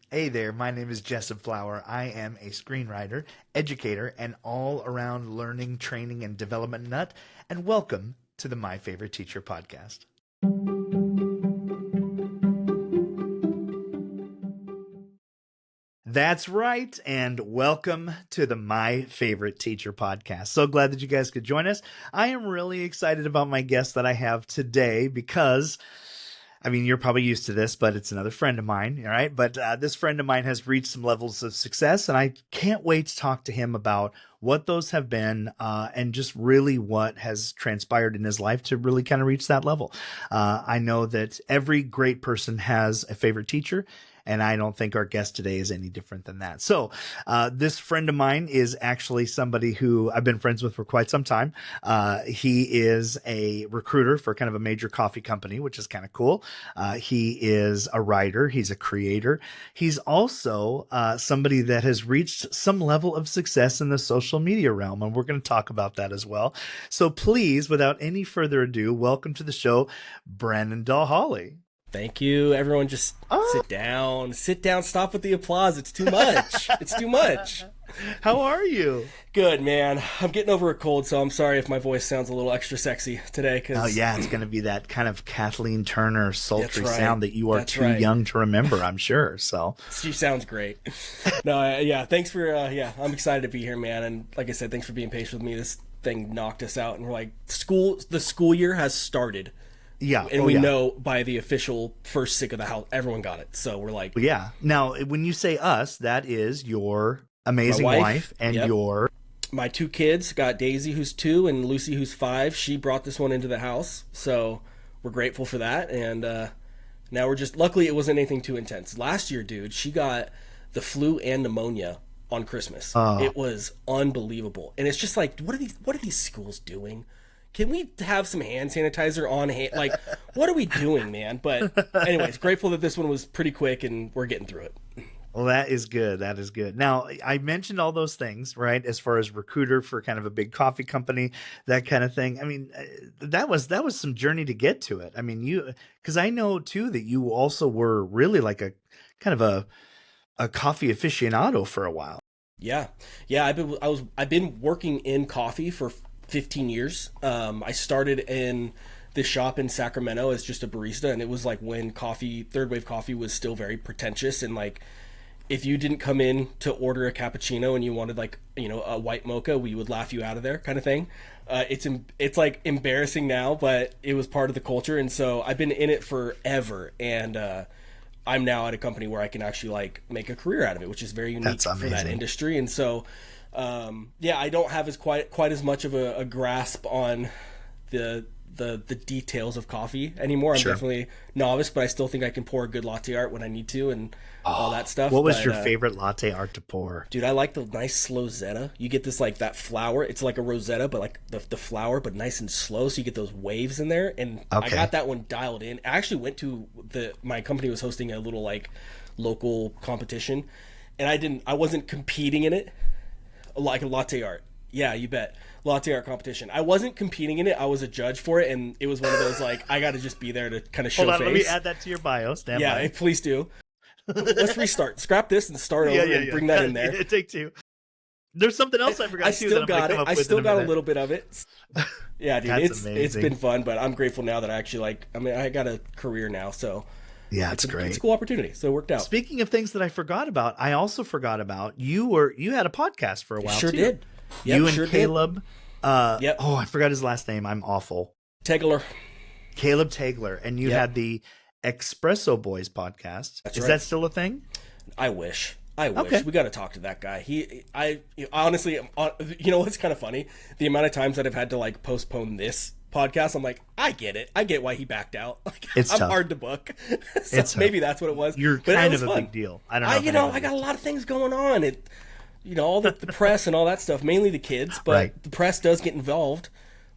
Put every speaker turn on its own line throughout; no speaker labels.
Hey there, my name is Jessup Flower. I am a screenwriter, educator, and all around learning, training, and development nut. And welcome to the My Favorite Teacher podcast. That's right, and welcome to the My Favorite Teacher podcast. So glad that you guys could join us. I am really excited about my guest that I have today because you're probably used to this, but it's another friend of mine, all right? But this friend of mine has reached some levels of success, and I can't wait to talk to him about what those have been and just really what has transpired in his life to really kind of reach that level. I know that every great person has a favorite teacher, and I don't think our guest today is any different than that. So this friend of mine is actually somebody who I've been friends with for quite some time. He is a recruiter for kind of a major coffee company, which is kind of cool. He is a writer. He's a creator. He's also somebody that has reached some level of success in the social media realm, and we're going to talk about that as well. So please, without any further ado, welcome to the show, Brandon Doll-Hawley.
Thank you, everyone. Just sit down. Sit down. Stop with the applause. It's too much. It's too much.
How are you?
Good, man. I'm getting over a cold, so I'm sorry if my voice sounds a little extra sexy today.
Oh, yeah. It's going to be that kind of Kathleen Turner sultry sound that you are
too
young to remember, I'm sure. So
she sounds great. No, yeah. Thanks for, I'm excited to be here, man. And like I said, thanks for being patient with me. This thing knocked us out, and we're like, the school year has started.
Yeah.
And we know by the official first sick of the house, everyone got it. So we're like...
Yeah. Now, when you say us, that is your amazing wife and your...
My two kids, got Daisy, who's 2, and Lucy, who's 5. She brought this one into the house. So we're grateful for that. And now we're just... Luckily, it wasn't anything too intense. Last year, dude, she got the flu and pneumonia on Christmas. It was unbelievable. And it's just like, what are these schools doing? Can we have some hand sanitizer on hand? Like, what are we doing, man? But anyways, grateful that this one was pretty quick and we're getting through it.
Well, that is good. That is good. Now, I mentioned all those things, right? As far as recruiter for kind of a big coffee company, that kind of thing. I mean, that was some journey to get to it. I mean, because I know too that you also were really like a kind of a coffee aficionado for a while.
Yeah. I've been working in coffee for 15 years. I started in this shop in Sacramento as just a barista, and it was like when third wave coffee was still very pretentious, and like if you didn't come in to order a cappuccino and you wanted like a white mocha, we would laugh you out of there, kind of thing. It's like embarrassing now, but it was part of the culture, and so I've been in it forever, and I'm now at a company where I can actually like make a career out of it, which is very unique for that industry. And so I don't have quite as much of a grasp on the details of coffee anymore. I'm definitely novice, but I still think I can pour a good latte art when I need to and all that stuff.
What was your favorite latte art to pour?
Dude, I like the nice slow Zeta. You get this like that flower. It's like a Rosetta, but like the flower, but nice and slow. So you get those waves in there. And I got that one dialed in. I actually went to my company was hosting a little like local competition, and I wasn't competing in it. Like a latte art. Yeah, you bet. Latte art competition. I wasn't competing in it. I was a judge for it, and it was one of those, like, I got to just be there to kind of show face.
Hold on, let me add that to your bio. Stand by.
Please do. Let's restart. Scrap this and start over and bring that in there.
Take 2. There's something else I forgot
I still got it. I still got a little bit of it. Yeah, dude, it's been fun, but I'm grateful now that I actually I got a career now, so...
Yeah, it's great.
It's a cool opportunity, so it worked out.
Speaking of things that I forgot about, I also forgot about you had a podcast for a while.
Sure
too.
Did.
Yep, you and Caleb. Yep. Oh, I forgot his last name. I'm awful.
Tegler.
Caleb Tegler, and you had the Espresso Boys podcast. Is that still a thing?
I wish. Okay. We got to talk to that guy. I honestly, you know what's kind of funny? The amount of times that I've had to like postpone this podcast, I'm like, I get it. I get why he backed out. Like,
it's
I'm
tough.
hard to book. So maybe that's what it was.
You're kind of a big deal. I don't know.
I got a lot of things going on. All the press and all that stuff, mainly the kids, but the press does get involved.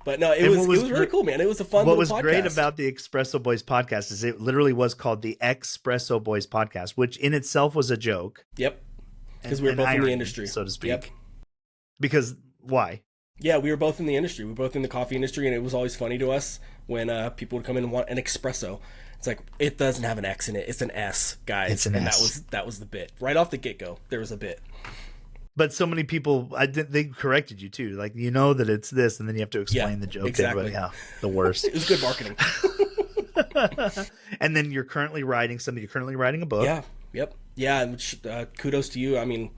But no, it was really cool, man. It was a fun little podcast. What was
great about the Espresso Boys podcast is it literally was called the Espresso Boys podcast, which in itself was a joke.
Yep. Because we were both in the industry.
So to speak.
Yep.
Because why?
Yeah, we were both in the industry. We were both in the coffee industry, and it was always funny to us when people would come in and want an espresso. It's like, it doesn't have an X in it. It's an S, guys.
It's an
and
S.
that was the bit. Right off the get-go, there was a bit.
But so many people, they corrected you too. Like, you know that it's this, and then you have to explain the joke.
Exactly.
But yeah, the worst.
It was good marketing.
And then you're currently writing a book.
Yeah. Yep. Yeah. And kudos to you. I mean,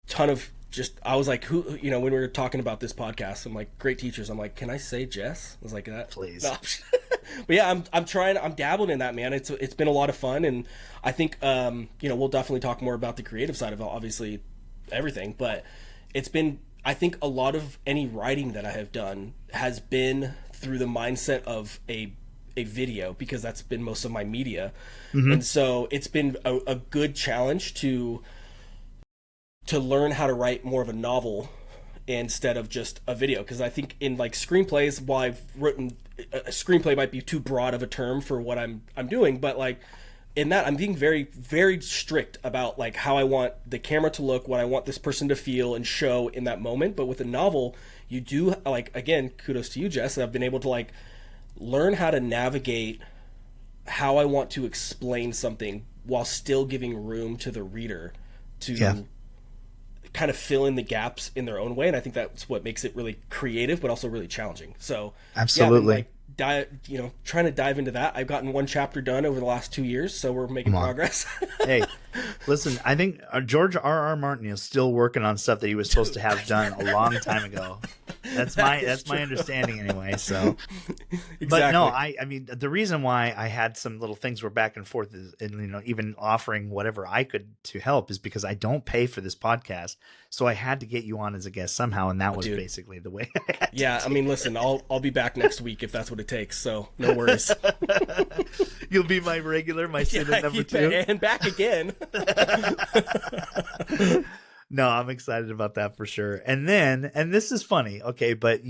ton of I was like, who, when we were talking about this podcast, I'm like, great teachers. I'm like, can I say Jess? I was like, that.
Please.
No. But yeah, I'm dabbling in that, man. It's been a lot of fun. And I think, we'll definitely talk more about the creative side of obviously everything, but it's been, I think a lot of any writing that I have done has been through the mindset of a video, because that's been most of my media. Mm-hmm. And so it's been a good challenge to learn how to write more of a novel instead of just a video, because I think in like screenplays, while I've written a screenplay might be too broad of a term for what I'm doing, but like in that I'm being very, very strict about like how I want the camera to look, what I want this person to feel and show in that moment. But with a novel, you do, like, again, kudos to you, Jess, I've been able to like learn how to navigate how I want to explain something while still giving room to the reader to kind of fill in the gaps in their own way. And I think that's what makes it really creative, but also really challenging. So
absolutely.
Trying to dive into that. I've gotten one chapter done over the last 2 years, so we're making progress.
Hey, listen, I think George R.R. Martin is still working on stuff that he was supposed to have done a long time ago. That's my understanding anyway. So, exactly. But no, I mean, the reason why I had some little things were back and forth, and even offering whatever I could to help, is because I don't pay for this podcast, so I had to get you on as a guest somehow, and that was basically the way.
I mean, listen, I'll be back next week if that's what it takes. So no worries.
You'll be my regular, my student number 2,
and back again.
No, I'm excited about that for sure. And this is funny, okay, but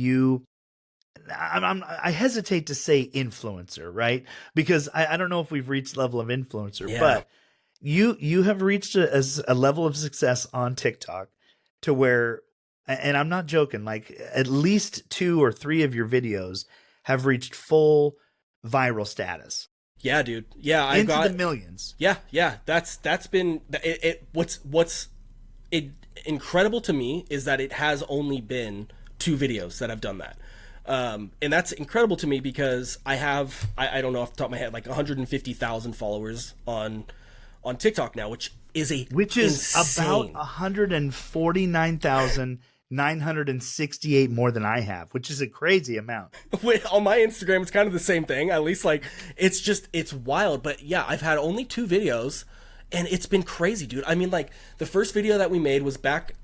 I hesitate to say influencer, right? Because I don't know if we've reached level of influencer, but you have reached a level of success on TikTok to where, and I'm not joking, like at least 2 or 3 of your videos have reached full viral status.
Yeah, dude. Yeah, I
into
got
the millions.
Yeah. That's been what's incredible to me is that it has only been 2 videos that have done that. And that's incredible to me because I have, I don't know off the top of my head, like 150,000 followers on TikTok now, which is insane.
About 149,968 more than I have, which is a crazy amount.
On my Instagram, it's kind of the same thing. At least like, it's wild. But yeah, I've had only 2 videos. And it's been crazy, dude. I mean, like, the first video that we made was back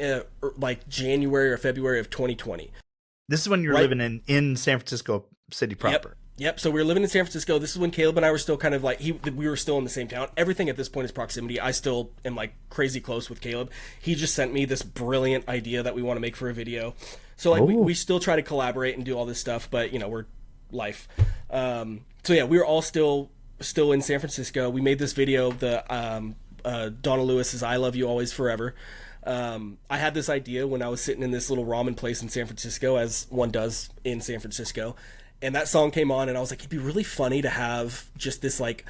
like January or February of 2020.
This is when you're living in San Francisco City proper.
Yep. So we were living in San Francisco. This is when Caleb and I were still kind of like, we were still in the same town. Everything at this point is proximity. I still am like crazy close with Caleb. He just sent me this brilliant idea that we want to make for a video. So like we still try to collaborate and do all this stuff, but we're life. So yeah, we were all still in San Francisco. We made this video, the Donna Lewis's I Love You Always Forever. I had this idea when I was sitting in this little ramen place in San Francisco, as one does in San Francisco, and that song came on and I was like, it'd be really funny to have just this like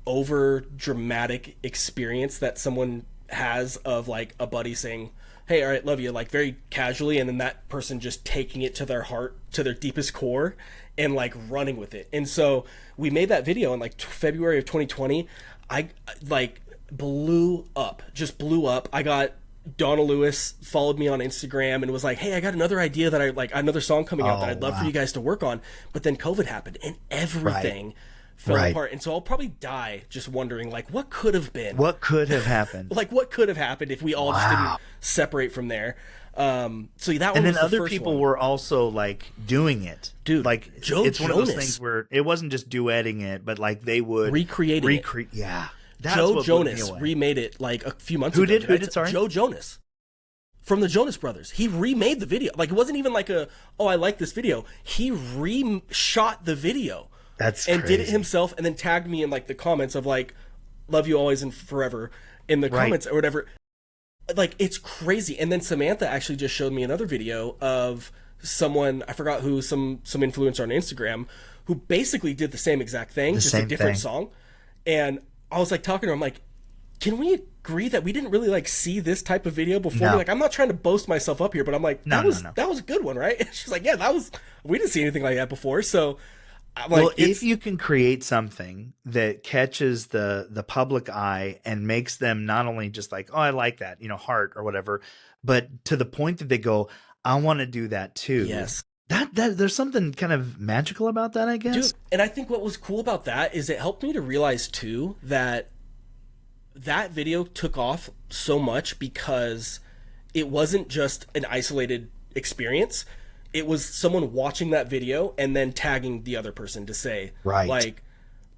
over dramatic experience that someone has of like a buddy saying, hey, all right, love you, like very casually, and then that person just taking it to their heart, to their deepest core, and like running with it. And so we made that video in like February of 2020. I like blew up. I got Donna Lewis followed me on Instagram and was like, hey, I got another idea that I like, another song coming out that I'd love for you guys to work on. But then COVID happened and everything fell apart. And so I'll probably die just wondering, like, what could have been?
What could have happened?
Like, what could have happened if we all just didn't separate from there? So that one,
and then
was the
other
first
people
one.
were also like doing it,
dude.
Like it's
Jonas.
one of those things where it wasn't just duetting it, but like they would
recreate it.
Yeah,
Joe Jonas remade it like a few months ago.
Who did? Sorry,
Joe Jonas from the Jonas Brothers. He remade the video. Like it wasn't even like I like this video. He re-shot the video.
That's
and
crazy.
Did it himself, and then tagged me in like the comments of like, "Love you always and forever" in the comments or whatever. Like it's crazy. And then Samantha actually just showed me another video of someone, I forgot who, some influencer on Instagram, who basically did the same exact thing, just a different song. And I was like talking to her, I'm like, can we agree that we didn't really like see this type of video before?
No.
Like, I'm not trying to boast myself up here, but I'm like,
No, no.
that was a good one, right? And she's like, yeah, we didn't see anything like that before. So I'm like,
Well, if you can create something that catches the public eye and makes them not only just like, oh, I like that, heart or whatever, but to the point that they go, I want to do that too.
yes.
That there's something kind of magical about that, I guess.
Dude, and I think what was cool about that is it helped me to realize too that video took off so much because it wasn't just an isolated experience. It was someone watching that video and then tagging the other person to say,
right,
like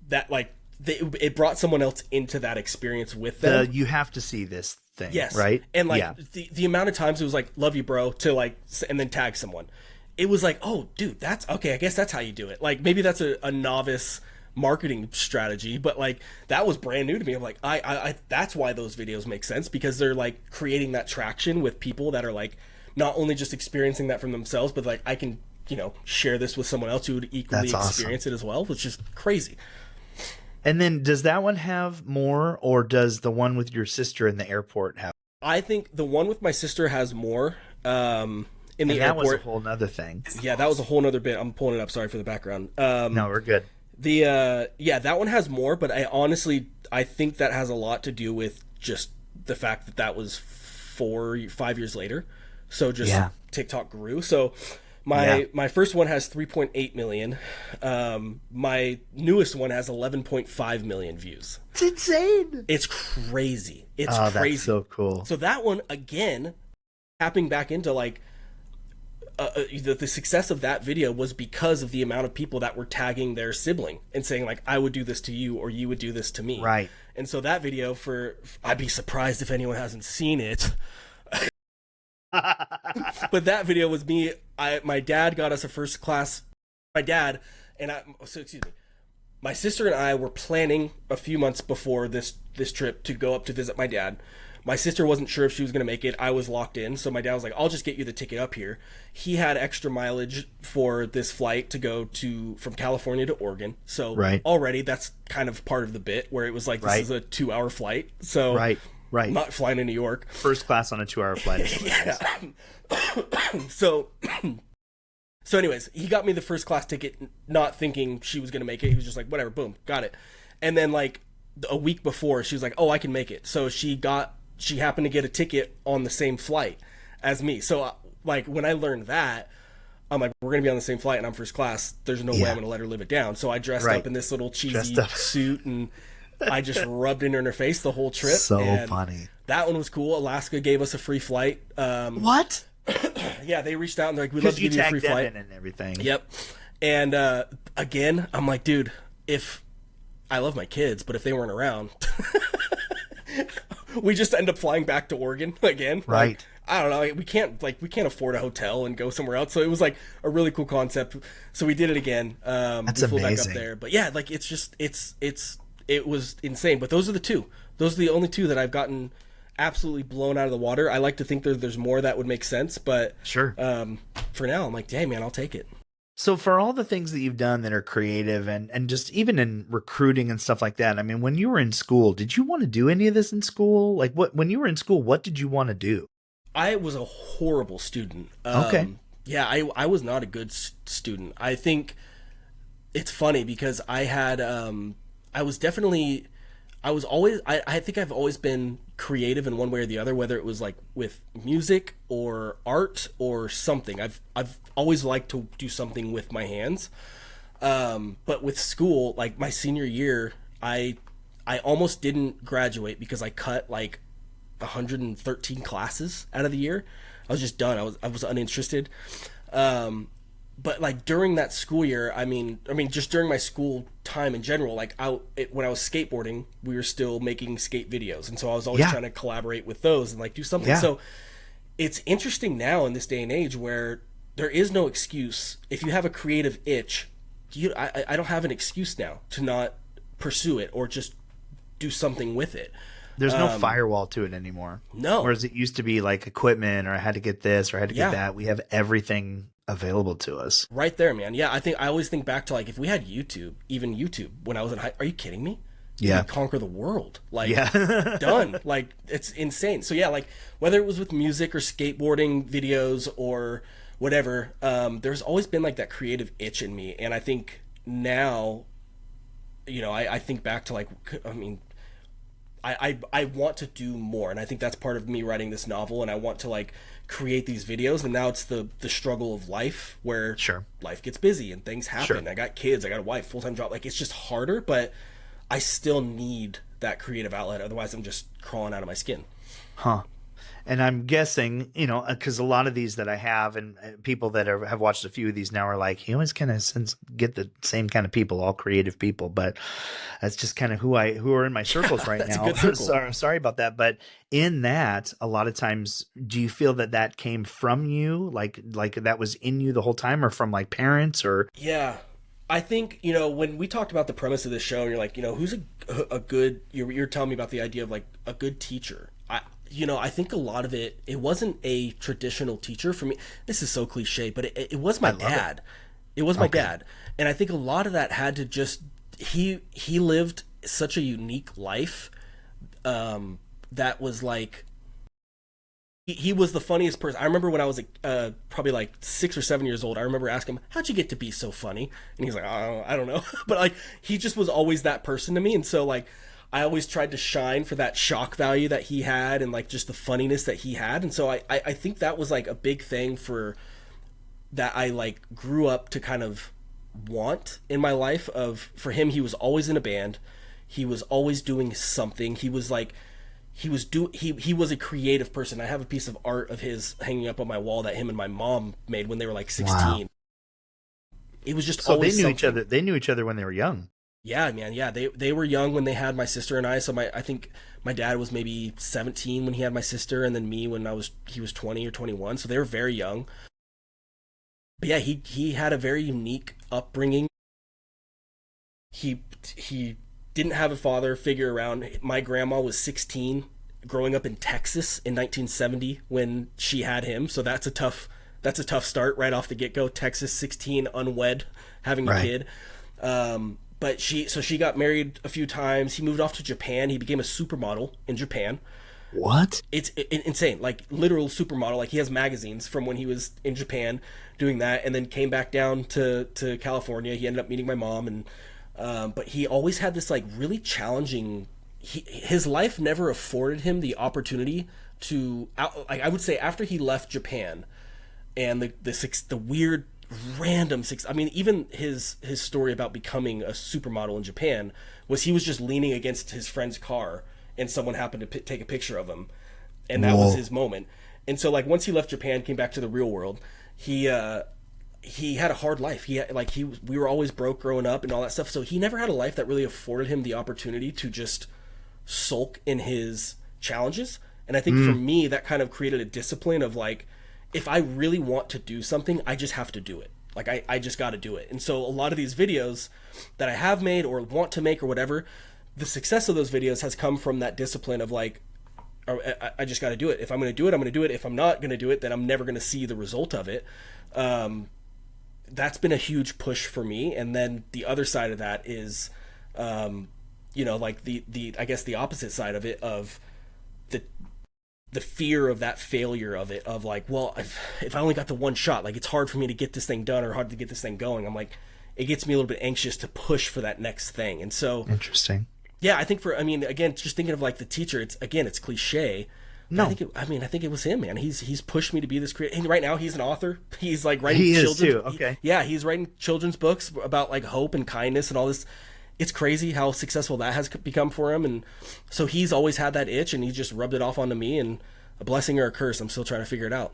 that, like it brought someone else into that experience with them.
You have to see this thing,
yes,
right?
And like the amount of times it was like, love you, bro, to like, and then tag someone. It was like, oh, dude, that's okay. I guess that's how you do it. Like maybe that's a novice marketing strategy, but like that was brand new to me. I'm like, I that's why those videos make sense, because they're like creating that traction with people that are like not only just experiencing that from themselves, but like I can share this with someone else who would equally experience it as well, which is crazy.
And then does that one have more, or does the one with your sister in the airport have?
I think the one with my sister has more. In the
that
airport,
was a whole nother thing.
Yeah, that was a whole nother bit. I'm pulling it up. Sorry for the background.
No, we're good.
That one has more, but I think that has a lot to do with just the fact that was 5 years later. So just TikTok grew. So my first one has 3.8 million. My newest one has 11.5 million views.
It's insane.
It's crazy. It's crazy.
That's so cool.
So that one, again, tapping back into like, the success of that video was because of the amount of people that were tagging their sibling and saying like, I would do this to you, or you would do this to me.
Right.
And so that video, I'd be surprised if anyone hasn't seen it. But that video was me. My dad got us a first class. My dad and my sister and I were planning a few months before this trip to go up to visit my dad. My sister wasn't sure if she was going to make it. I was locked in. So my dad was like, I'll just get you the ticket up here. He had extra mileage for this flight to go from California to Oregon. So already that's kind of part of the bit where it was like, this is a 2-hour flight. So I'm not flying to New York.
First class on a 2-hour flight.
So anyways, he got me the first class ticket, not thinking she was going to make it. He was just like, whatever, boom, got it. And then like a week before, she was like, oh, I can make it. So she happened to get a ticket on the same flight as me. So like when I learned that, I'm like, we're going to be on the same flight and I'm first class. There's no way I'm going to let her live it down. So I dressed up in this little cheesy suit and I just rubbed in her face the whole trip.
So funny.
That one was cool. Alaska gave us a free flight.
What?
Yeah, they reached out and they're like, we'd love to give you a free flight.
And everything.
Yep. And again, I'm like, dude, if I love my kids, but if they weren't around, we just end up flying back to Oregon again.
Right.
Like, I don't know. We can't afford a hotel and go somewhere else. So it was like a really cool concept. So we did it again.
That's
we flew
amazing.
back up there. But yeah, like it's just it was insane. But those are the two. Those are the only two that I've gotten absolutely blown out of the water. I like to think there's more that would make sense, but
sure.
For now, I'm like, hey man, I'll take it.
So for all the things that you've done that are creative and just even in recruiting and stuff like that, I mean, when you were in school, did you want to do any of this in school? Like when you were in school, what did you want to do?
I was a horrible student.
Okay.
Yeah, I was not a good student. I think it's funny because I think I've always been creative in one way or the other, whether it was like with music or art or something. I've always liked to do something with my hands. But with school, like my senior year, I almost didn't graduate because I cut like 113 classes out of the year. I was just done. I was uninterested. But like during that school year, I mean, just during my school time in general, like when I was skateboarding, we were still making skate videos, and so I was always trying to collaborate with those and like do something. Yeah. So it's interesting now in this day and age where there is no excuse if you have a creative itch. I don't have an excuse now to not pursue it or just do something with it.
There's no firewall to it anymore.
No.
Whereas it used to be like equipment, or I had to get this, or I had to get that. We have everything available to us.
Right there, man. Yeah, I always think back to like if we had YouTube, even YouTube when I was in high. Are you kidding me? you
Yeah.
could conquer the world. Like,
Yeah.
done. Like, it's insane. So yeah, like whether it was with music or skateboarding videos or whatever, there's always been like that creative itch in me. And I think now, I think back to like, I mean, I want to do more, and I think that's part of me writing this novel, and I want to like create these videos. And now it's the struggle of life, where
Sure.
life gets busy and things happen.
Sure.
I got kids, I got a wife, full-time job. Like, it's just harder, but I still need that creative outlet, otherwise I'm just crawling out of my skin.
Huh. And I'm guessing, because a lot of these that I have and people that have watched a few of these now are like, you always kind of get the same kind of people, all creative people. But that's just kind of who are in my circles right
That's a
now.
good circle.
Sorry about that. But in that, a lot of times, do you feel that came from you, like that was in you the whole time, or from like parents, or?
Yeah. I think, when we talked about the premise of this show, and you're like, who's a good, you're telling me about the idea of like a good teacher. I think a lot of it wasn't a traditional teacher for me. This is so cliche, but it was my dad. It was my dad. And I think a lot of that had to just, he lived such a unique life, that was like, he was the funniest person. I remember when I was probably like 6 or 7 years old, I remember asking him, how'd you get to be so funny? And he's like, oh, I don't know. But like, he just was always that person to me. And so like, I always tried to shine for that shock value that he had, and like just the funniness that he had. And so I think that was like a big thing that I like grew up to kind of want in my life. For him, he was always in a band. He was always doing something. He was like, he was a creative person. I have a piece of art of his hanging up on my wall that him and my mom made when they were like 16. Wow. It was just
so
always
they knew
something.
each other. They knew each other when they were young.
Yeah, man. Yeah, they were young when they had my sister and I. So I think my dad was maybe 17 when he had my sister, and then me when he was 20 or 21. So they were very young. But yeah, he had a very unique upbringing. He didn't have a father figure around. My grandma was 16, growing up in Texas in 1970 when she had him. So that's a tough start right off the get go. Texas, 16, unwed, having a kid. But she got married a few times. He moved off to Japan. He became a supermodel in Japan.
What?
It's insane, like literal supermodel. Like, he has magazines from when he was in Japan doing that, and then came back down to California. He ended up meeting my mom, and but he always had this like really challenging. His life never afforded him the opportunity to. Like, I would say after he left Japan, and the weird random six. I mean, even his story about becoming a supermodel in Japan was he was just leaning against his friend's car, and someone happened to take a picture of him, and that was his moment. And so like once he left Japan, came back to the real world, he had a hard life. We were always broke growing up and all that stuff. So he never had a life that really afforded him the opportunity to just sulk in his challenges. And I think for me, that kind of created a discipline of like, if I really want to do something, I just have to do it. Like, I just got to do it. And so a lot of these videos that I have made or want to make or whatever, the success of those videos has come from that discipline of like, I just got to do it. If I'm going to do it, I'm going to do it. If I'm not going to do it, then I'm never going to see the result of it. That's been a huge push for me. And then the other side of that is, like I guess the opposite side of it, of the fear of that failure of it, of like, well, if I only got the one shot, like, it's hard for me to get this thing done or hard to get this thing going. I'm like, it gets me a little bit anxious to push for that next thing. And so
Interesting.
yeah, I think again, just thinking of like the teacher, it's cliche.
No.
I think it was him, man. He's pushed me to be this creative. And right now he's an author. He's like writing
He is
children's
too. Okay.
he's writing children's books about like hope and kindness and all this. It's crazy how successful that has become for him. And so he's always had that itch, and he just rubbed it off onto me. And a blessing or a curse, I'm still trying to figure it out.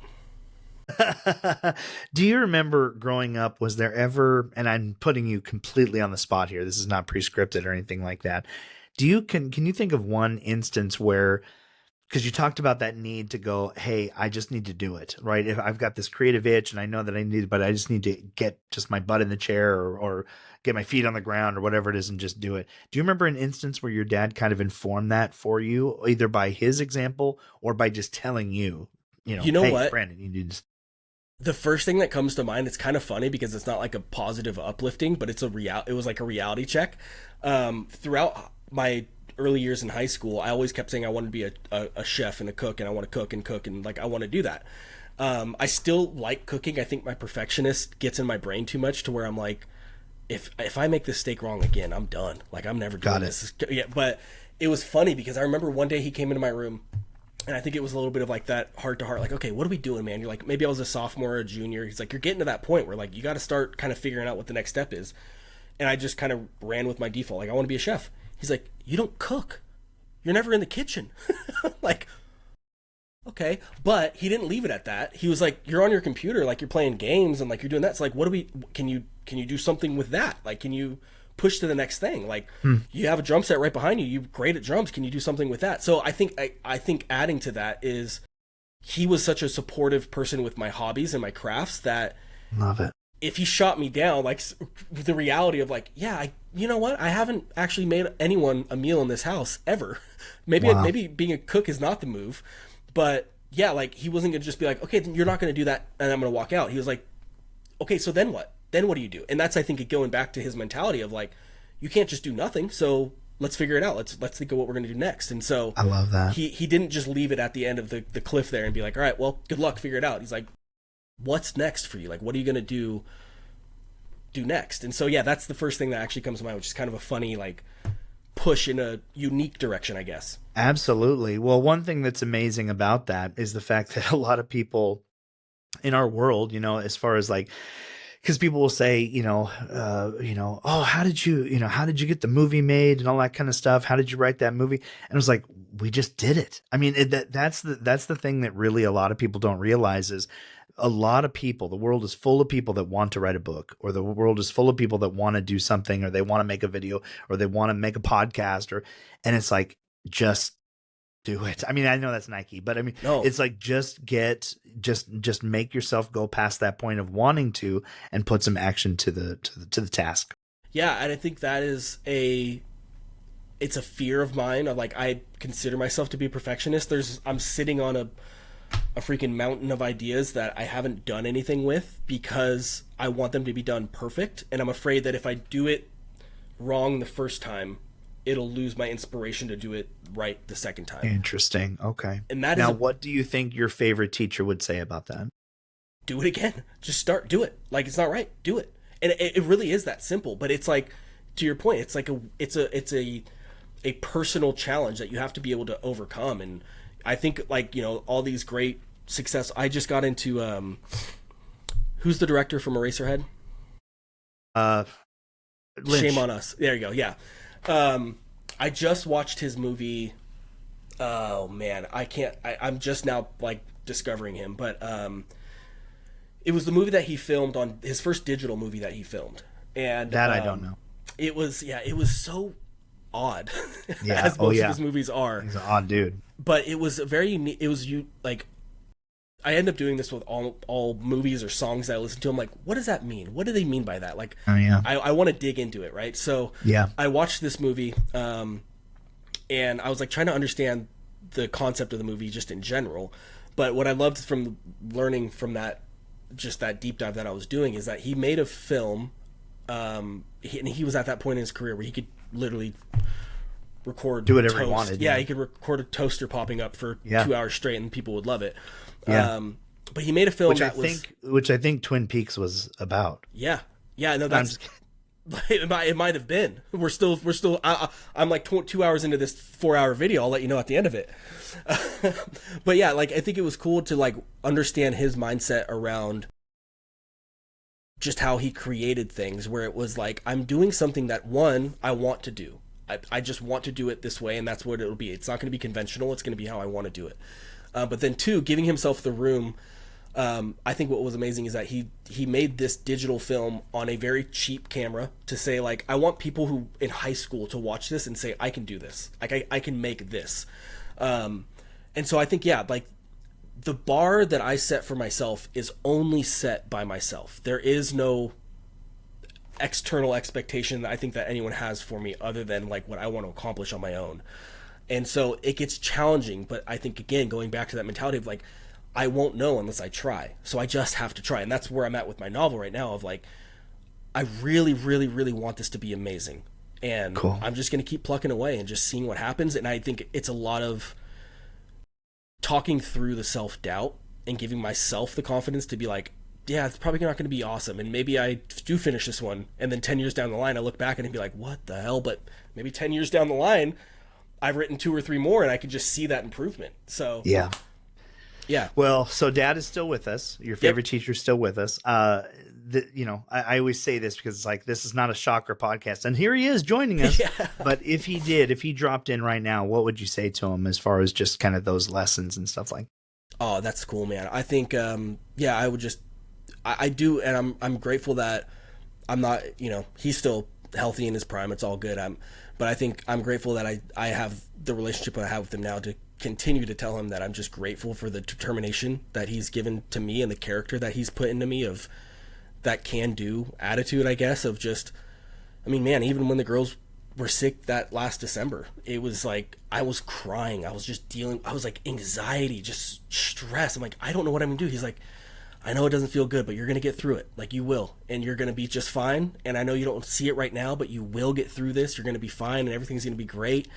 Do you remember growing up, was there ever, and I'm putting you completely on the spot here, this is not pre-scripted or anything like that. Can you think of one instance where, because you talked about that need to go, hey, I just need to do it, right? If I've got this creative itch and I know that I need it, but I just need to get just my butt in the chair or get my feet on the ground or whatever it is and just do it. Do you remember an instance where your dad kind of informed that for you, either by his example or by just telling you, hey,
what?
Brandon, you need to.
The first thing that comes to mind, it's kind of funny because it's not like a positive uplifting, but it was like a reality check. Throughout my early years in high school, I always kept saying I wanted to be a chef and a cook, and I want to cook and like I want to do that. I still like cooking. I think my perfectionist gets in my brain too much to where I'm like, if I make this steak wrong again, I'm done. Like I'm never doing this. Yeah, but it was funny because I remember one day he came into my room, and I think it was a little bit of like that heart to heart, like, okay, what are we doing, man? You're like, maybe I was a sophomore or a junior. He's like, you're getting to that point where like you got to start kind of figuring out what the next step is. And I just kind of ran with my default, like I want to be a chef. He's like, you don't cook. You're never in the kitchen. Like, okay. But he didn't leave it at that. He was like, you're on your computer, like you're playing games and like you're doing that. So like, can you do something with that? Like, can you push to the next thing? Like you have a drum set right behind you. You're great at drums. Can you do something with that? So I think adding to that is he was such a supportive person with my hobbies and my crafts that
love it.
If he shot me down, like the reality of like, yeah, you know what? I haven't actually made anyone a meal in this house ever. Maybe being a cook is not the move, but yeah, like he wasn't going to just be like, okay, you're not going to do that and I'm going to walk out. He was like, okay, so then what? Then what do you do? And that's, I think, going back to his mentality of like, you can't just do nothing. So let's figure it out. Let's think of what we're going to do next. And so
I love that.
He didn't just leave it at the end of the cliff there and be like, all right, well, good luck, figure it out. He's like, what's next for you? Like, what are you going to do next? And so, yeah, that's the first thing that actually comes to mind, which is kind of a funny, like, push in a unique direction, I guess.
Absolutely. Well, one thing that's amazing about that is the fact that a lot of people in our world, as far as like, because people will say, oh, how did you get the movie made and all that kind of stuff? How did you write that movie? And it was like, we just did it. I mean, that's the thing that really a lot of people don't realize is a lot of people, the world is full of people that want to write a book, or the world is full of people that want to do something, or they want to make a video, or they want to make a podcast, and it's like, just do it. I mean, I know that's Nike, but I mean, no. It's like, just make yourself go past that point of wanting to and put some action to the task.
Yeah. And I think that is it's a fear of mine of like, I consider myself to be a perfectionist. I'm sitting on a freaking mountain of ideas that I haven't done anything with because I want them to be done perfect. And I'm afraid that if I do it wrong the first time, it'll lose my inspiration to do it right the second time.
Interesting. Okay.
And that
now, what do you think your favorite teacher would say about that?
Do it again. Just do it. Like, it's not right. Do it. And it really is that simple. But it's like, to your point, it's like it's a personal challenge that you have to be able to overcome. And I think, like, all these great success. I just got into who's the director from Eraserhead?
Lynch.
Shame on Us. There you go. Yeah. I just watched his movie. Oh man, I'm just now like discovering him, but it was the movie that he filmed on his first digital movie that he filmed, and
that I don't know.
It was so odd,
yeah.
as most of his movies are.
He's an odd dude,
but it was very unique. It was like. I end up doing this with all movies or songs that I listen to. I'm like, what does that mean? What do they mean by that? Like, I want to dig into it, right? So I watched this movie, and I was like trying to understand the concept of the movie just in general. But what I loved from learning from that, just that deep dive that I was doing, is that he made a film, and he was at that point in his career where he could literally do
whatever he wanted.
Yeah, he could record a toaster popping up for 2 hours straight, and people would love it.
Yeah.
But he made a film
which I think Twin Peaks was about.
Yeah. No, that's it might have been. We're still. I'm like 2 hours into this 4-hour video. I'll let you know at the end of it. But yeah, like I think it was cool to like understand his mindset around just how he created things, where it was like, I'm doing something that I want to do. I just want to do it this way, and that's what it'll be. It's not going to be conventional. It's going to be how I want to do it. But then 2, giving himself the room. I think what was amazing is that he made this digital film on a very cheap camera to say, like, I want people who in high school to watch this and say, I can do this. Like, I can make this. And so I think, like the bar that I set for myself is only set by myself. There is no external expectation that I think that anyone has for me other than like what I want to accomplish on my own. And so it gets challenging, but I think, again, going back to that mentality of like, I won't know unless I try. So I just have to try. And that's where I'm at with my novel right now of like, I really, really, really want this to be amazing. and
Cool.
I'm just going to keep plucking away and just seeing what happens. And I think it's a lot of talking through the self-doubt and giving myself the confidence to be like, yeah, it's probably not going to be awesome, and maybe I do finish this one, and then 10 years down the line I look back and be like, what the hell? But maybe 10 years down the line I've written 2 or 3 more and I can just see that improvement. So
Yeah.
yeah.
Well, so Dad is still with us. Your favorite teacher is still with us. I always say this because it's like, this is not a shocker podcast, and here he is joining us.
Yeah.
But if he dropped in right now, what would you say to him as far as just kind of those lessons and stuff like?
Oh, that's cool, man. I think yeah, I would just I do, and I'm grateful that I'm not, he's still healthy in his prime. It's all good. But I think I'm grateful that I have the relationship I have with him now to continue to tell him that I'm just grateful for the determination that he's given to me and the character that he's put into me, of that can-do attitude, I guess, of just, I mean, man, even when the girls were sick that last December, it was like I was crying. I was just I was like anxiety, just stress. I'm like, I don't know what I'm gonna do. He's like, I know it doesn't feel good, but you're gonna get through it. Like, you will, and you're gonna be just fine. And I know you don't see it right now, but you will get through this. You're gonna be fine, and everything's gonna be great.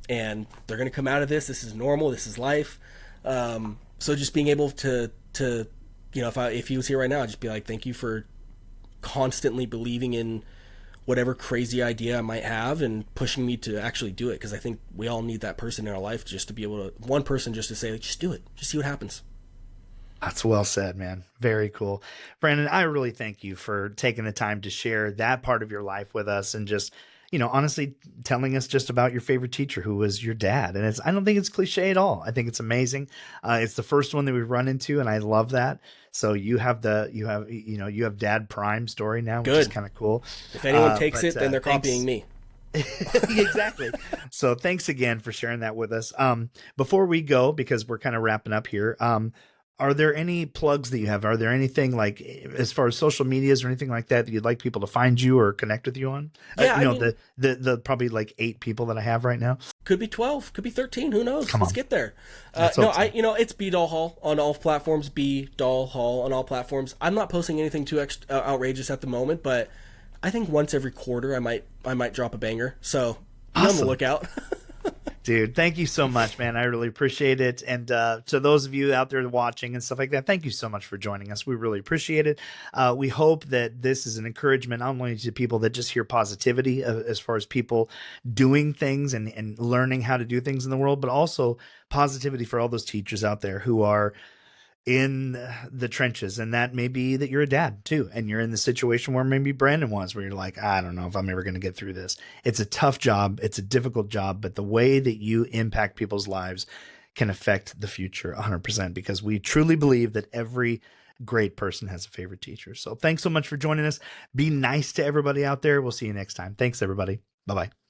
And they're gonna come out of this. This is normal. This is life. So just being able to if he was here right now, I'd just be like, thank you for constantly believing in whatever crazy idea I might have and pushing me to actually do it. Because I think we all need that person in our life, just to be able to, one person just to say, like, just do it, just see what happens.
That's well said, man. Very cool. Brandon, I really thank you for taking the time to share that part of your life with us, and just, honestly telling us just about your favorite teacher, who was your dad. And I don't think it's cliche at all. I think it's amazing. It's the first one that we've run into, and I love that. So you have dad prime story now, which is
Good.
kind of cool.
If anyone takes
But
it, then they're
thanks.
copying me.
Exactly. So thanks again for sharing that with us. Before we go, because we're kind of wrapping up here, are there any plugs that you have? Are there anything, like, as far as social medias or anything like that you'd like people to find you or connect with you on?
Yeah, I mean,
The probably like 8 people that I have right now.
could be 12, could be 13. Who knows?
Come
Let's
on.
get there.
Let's
No,
hope so.
it's B Doll Hall on all platforms. B Doll Hall on all platforms. I'm not posting anything too outrageous at the moment, but I think once every quarter I might drop a banger. So be on the
Awesome.
lookout.
Dude, thank you so much, man. I really appreciate it. And to those of you out there watching and stuff like that, thank you so much for joining us. We really appreciate it. We hope that this is an encouragement not only to people that just hear positivity as far as people doing things and learning how to do things in the world, but also positivity for all those teachers out there who are in the trenches. And that may be that you're a dad too, and you're in the situation where maybe Brandon was, where you're like, I don't know if I'm ever going to get through this. It's a tough job, it's a difficult job, but the way that you impact people's lives can affect the future 100%, because we truly believe that every great person has a favorite teacher. So thanks so much for joining us. Be nice to everybody out there. We'll see you next time. Thanks, everybody. Bye bye.